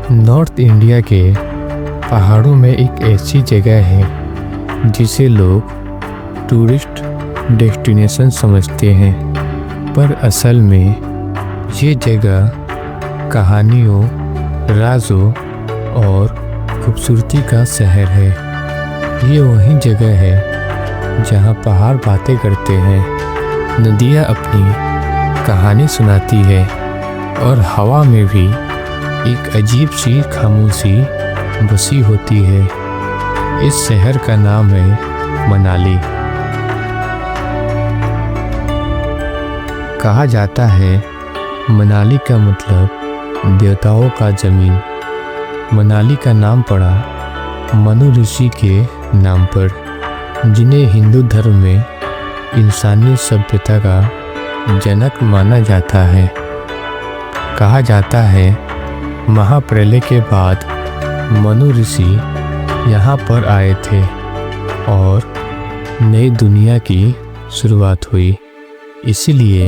North India के पहाड़ों में एक ऐसी जगह है जिसे लोग टूरिस्ट डेस्टिनेशन समझते हैं, पर असल में ये जगह कहानियों, राज़ों और खूबसूरती का शहर है। ये वही जगह है जहाँ पहाड़ बातें करते हैं, नदियाँ अपनी कहानी सुनाती है और हवा में भी एक अजीब सी खामोशी बसी होती है। इस शहर का नाम है मनाली। कहा जाता है मनाली का मतलब देवताओं का ज़मीन। मनाली का नाम पड़ा मनु ऋषि के नाम पर, जिन्हें हिंदू धर्म में इंसानी सभ्यता का जनक माना जाता है। कहा जाता है महाप्रलय के बाद मनु ऋषि यहाँ पर आए थे और नई दुनिया की शुरुआत हुई। इसीलिए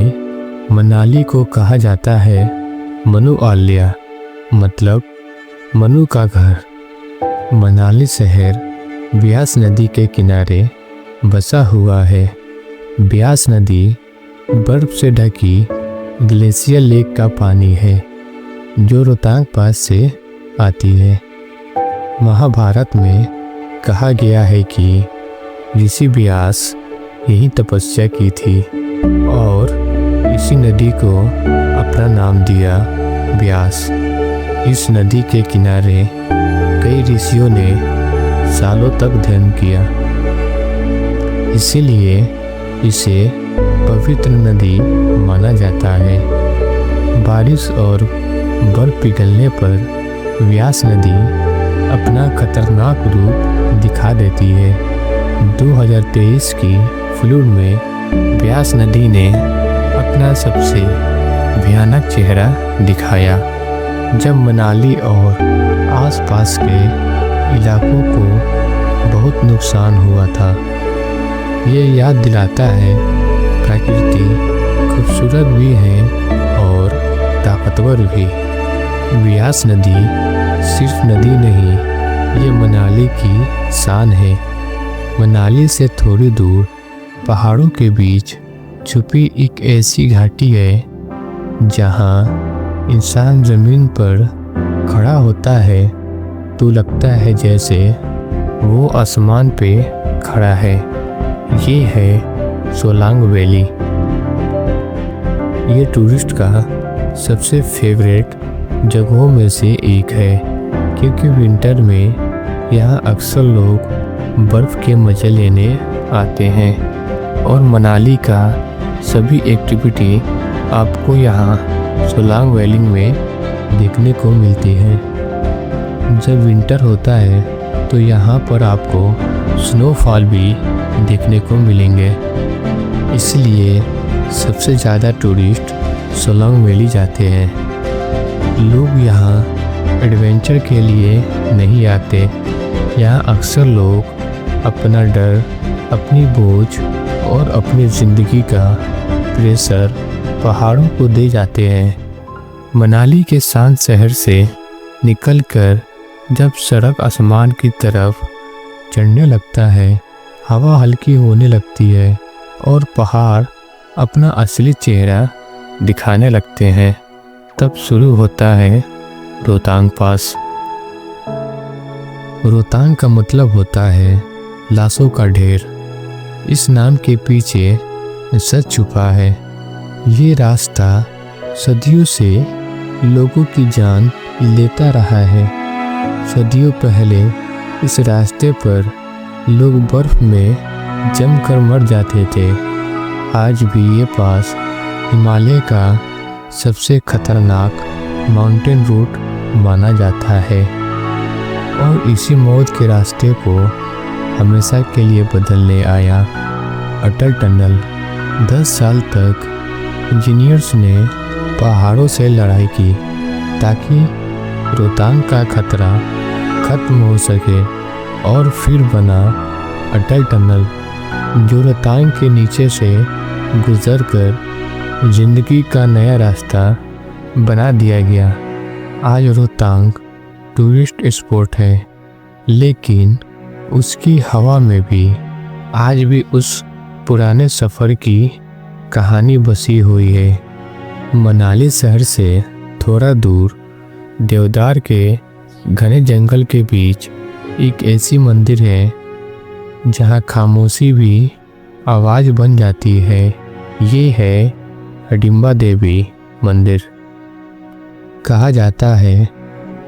मनाली को कहा जाता है मनु आल्या, मतलब मनु का घर। मनाली शहर ब्यास नदी के किनारे बसा हुआ है। ब्यास नदी बर्फ से ढकी ग्लेशियर लेक का पानी है जो रोहतांग पास से आती है। महाभारत में कहा गया है कि ऋषि व्यास यही तपस्या की थी और इसी नदी को अपना नाम दिया व्यास। इस नदी के किनारे कई ऋषियों ने सालों तक ध्यान किया, इसीलिए इसे पवित्र नदी माना जाता है। बारिश और बर्फ पिघलने पर व्यास नदी अपना खतरनाक रूप दिखा देती है। 2023 की फ्लूड में व्यास नदी ने अपना सबसे भयानक चेहरा दिखाया, जब मनाली और आसपास के इलाकों को बहुत नुकसान हुआ था। ये याद दिलाता है प्रकृति खूबसूरत भी है और ताकतवर भी। व्यास नदी सिर्फ नदी नहीं, ये मनाली की शान है। मनाली से थोड़ी दूर पहाड़ों के बीच छुपी एक ऐसी घाटी है जहाँ इंसान ज़मीन पर खड़ा होता है तो लगता है जैसे वो आसमान पे खड़ा है। ये है सोलांग वैली। ये टूरिस्ट का सबसे फेवरेट जगहों में से एक है, क्योंकि विंटर में यहाँ अक्सर लोग बर्फ़ के मज़े लेने आते हैं और मनाली का सभी एक्टिविटी आपको यहाँ सोलांग वैली में देखने को मिलती है। जब विंटर होता है तो यहाँ पर आपको स्नोफॉल भी देखने को मिलेंगे, इसलिए सबसे ज़्यादा टूरिस्ट सोलांग वैली जाते हैं। लोग यहाँ एडवेंचर के लिए नहीं आते। यहाँ अक्सर लोग अपना डर, अपनी बोझ और अपनी ज़िंदगी का प्रेशर पहाड़ों को दे जाते हैं। मनाली के शांत शहर से निकलकर जब सड़क आसमान की तरफ चढ़ने लगता है, हवा हल्की होने लगती है और पहाड़ अपना असली चेहरा दिखाने लगते हैं, तब शुरू होता है रोहतांग पास। रोहतांग का मतलब होता है लाशों का ढेर। इस नाम के पीछे सच छुपा है। ये रास्ता सदियों से लोगों की जान लेता रहा है। सदियों पहले इस रास्ते पर लोग बर्फ में जमकर मर जाते थे। आज भी ये पास हिमालय का सबसे खतरनाक माउंटेन रूट माना जाता है और इसी मौत के रास्ते को हमेशा के लिए बदलने आया अटल टनल। 10 साल तक इंजीनियर्स ने पहाड़ों से लड़ाई की ताकि रोहतांग का खतरा खत्म हो सके, और फिर बना अटल टनल, जो रोहतांग के नीचे से गुजरकर जिंदगी का नया रास्ता बना दिया गया। आज रोहतांग टूरिस्ट स्पॉट है, लेकिन उसकी हवा में भी आज भी उस पुराने सफ़र की कहानी बसी हुई है। मनाली शहर से थोड़ा दूर देवदार के घने जंगल के बीच एक ऐसी मंदिर है जहाँ खामोशी भी आवाज़ बन जाती है। ये है हिडिंबा देवी मंदिर। कहा जाता है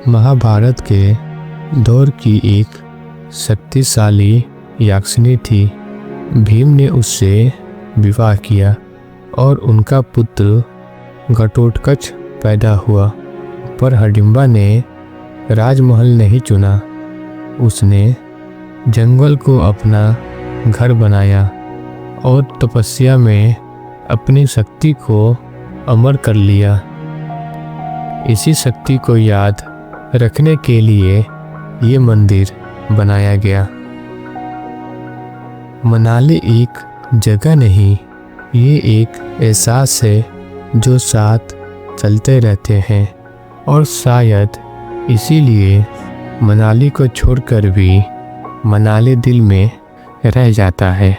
महाभारत के दौर की एक शक्तिशाली याक्षिनी थी। भीम ने उससे विवाह किया और उनका पुत्र घटोत्कच पैदा हुआ। पर हिडिंबा ने राजमहल नहीं चुना, उसने जंगल को अपना घर बनाया और तपस्या में अपनी शक्ति को अमर कर लिया। इसी शक्ति को याद रखने के लिए ये मंदिर बनाया गया। मनाली एक जगह नहीं, ये एक एहसास है जो साथ चलते रहते हैं, और शायद इसीलिए मनाली को छोड़कर भी मनाली दिल में रह जाता है।